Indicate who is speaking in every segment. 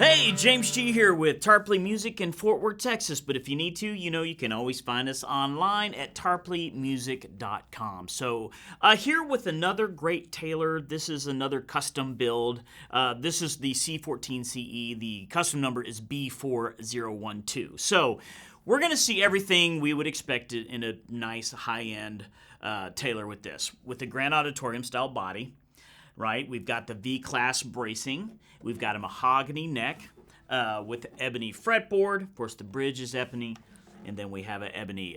Speaker 1: Hey, James G here with Tarpley Music in Fort Worth, Texas. But if you need to, you can always find us online at tarpleymusic.com. So here with another great tailor. This is another custom build. This is the C14ce. The custom number is B4012. So we're going to see everything we would expect in a nice high-end tailor with this. With the Grand Auditorium style body. Right, we've got the V-class bracing. We've got a mahogany neck with ebony fretboard. Of course, the bridge is ebony, and then we have an ebony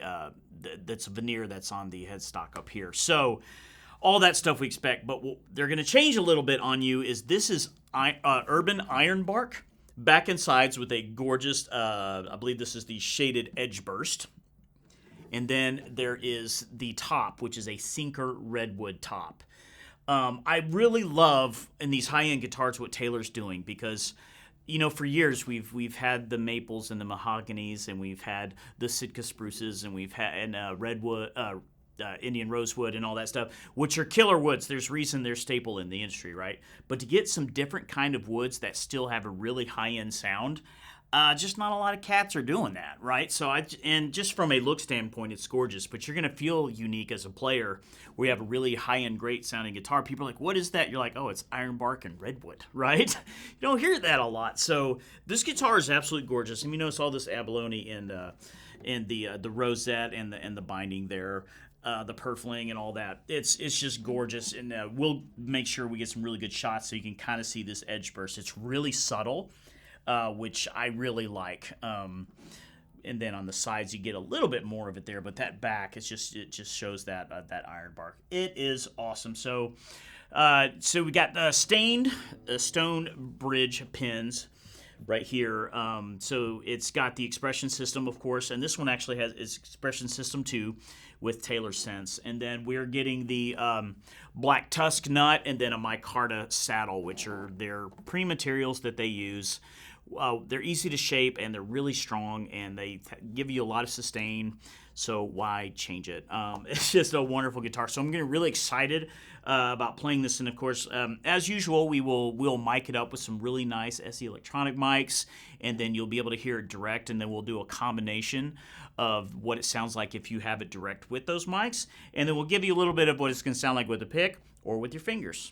Speaker 1: that's a veneer that's on the headstock up here. So all that stuff we expect, but what they're going to change a little bit on you is this is Urban Ironbark back and sides with a gorgeous, I believe this is the shaded edge burst. And then there is the top, which is a Sinker Redwood top. I really love in these high-end guitars what Taylor's doing because, for years we've had the maples and the mahoganies, and we've had the Sitka spruces, and we've had redwood, Indian rosewood, and all that stuff, which are killer woods. There's reason they're staple in the industry, right? But to get some different kind of woods that still have a really high-end sound, just not a lot of cats are doing that, right? And just from a look standpoint, it's gorgeous, but you're going to feel unique as a player where you have a really high-end, great-sounding guitar. People are like, what is that? You're like, oh, it's Ironbark and Redwood, right? You don't hear that a lot. So this guitar is absolutely gorgeous. And you notice all this abalone and the rosette and the binding there. The purfling and all that. It's just gorgeous, and we'll make sure we get some really good shots so you can kind of see this edge burst. It's really subtle. Which I really like. And then on the sides you get a little bit more of it there, but that back it just shows that Ironbark. It is awesome. So we got stained stone bridge pins right here. So it's got the expression system, of course, and this one actually has its expression system too with Taylor Sense. And then we're getting the black tusk nut and then a micarta saddle, which are their pre-materials that they use. They're easy to shape, and they're really strong, and they give you a lot of sustain, so why change it? It's just a wonderful guitar. So I'm getting really excited about playing this, and of course, as usual, we'll mic it up with some really nice SE electronic mics, and then you'll be able to hear it direct, and then we'll do a combination of what it sounds like if you have it direct with those mics, and then we'll give you a little bit of what it's going to sound like with a pick or with your fingers.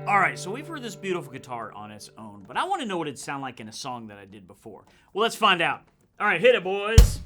Speaker 1: Alright, so we've heard this beautiful guitar on its own, but I want to know what it'd sound like in a song that I did before. Well, let's find out. Alright, hit it, boys.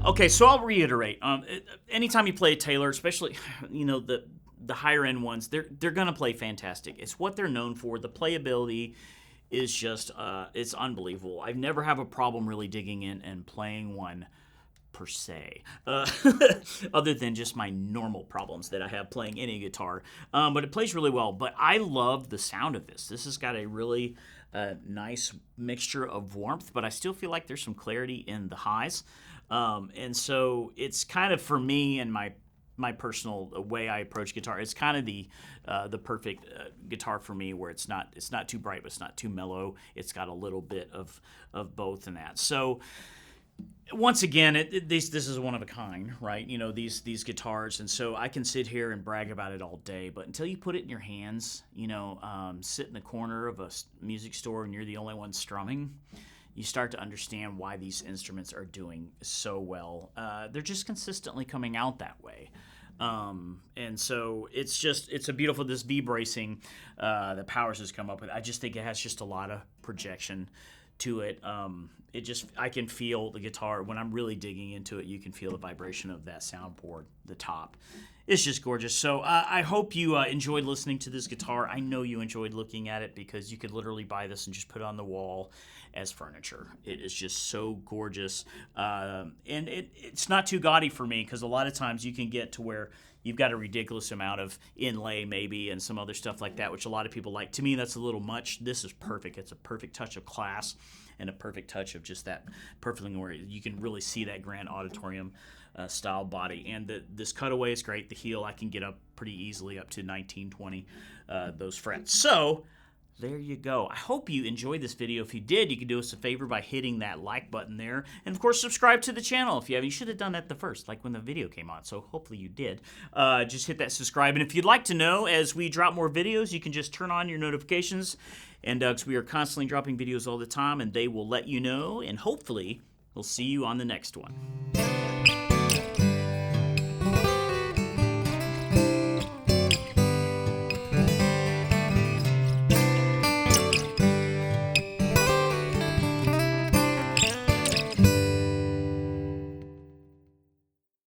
Speaker 1: Okay, so I'll reiterate. Anytime you play a Taylor, especially the higher end ones, they're gonna play fantastic. It's what they're known for. The playability is just it's unbelievable. I've never have a problem really digging in and playing one per se, other than just my normal problems that I have playing any guitar. But it plays really well. But I love the sound of this. This has got a really nice mixture of warmth, but I still feel like there's some clarity in the highs. And so it's kind of, for me and my personal way I approach guitar, it's kind of the perfect guitar for me, where it's not too bright, but it's not too mellow. It's got a little bit of both in that. So once again, this is one of a kind, right? These guitars, and so I can sit here and brag about it all day, but until you put it in your hands, sit in the corner of a music store and you're the only one strumming, you start to understand why these instruments are doing so well. They're just consistently coming out that way. And so it's a beautiful, this V-bracing that Powers has come up with. I just think it has just a lot of projection to it. I can feel the guitar when I'm really digging into it. You can feel the vibration of that soundboard, the top. It's just gorgeous. So I hope you enjoyed listening to this guitar. I know you enjoyed looking at it, because you could literally buy this and just put it on the wall as furniture. It is just so gorgeous. And it's not too gaudy for me, because a lot of times you can get to where you've got a ridiculous amount of inlay maybe and some other stuff like that, which a lot of people like. To me, that's a little much. This is perfect. It's a perfect touch of class and a perfect touch of just that perfectly where you can really see that grand auditorium style body. And this cutaway is great. The heel I can get up pretty easily up to 1920, those frets. So there you go. I hope you enjoyed this video. If you did, you can do us a favor by hitting that like button there. And of course, subscribe to the channel if you haven't. You should have done that the first, like when the video came on. So hopefully you did. Just hit that subscribe. And if you'd like to know as we drop more videos, you can just turn on your notifications. And because we are constantly dropping videos all the time, and they will let you know. And hopefully we'll see you on the next one.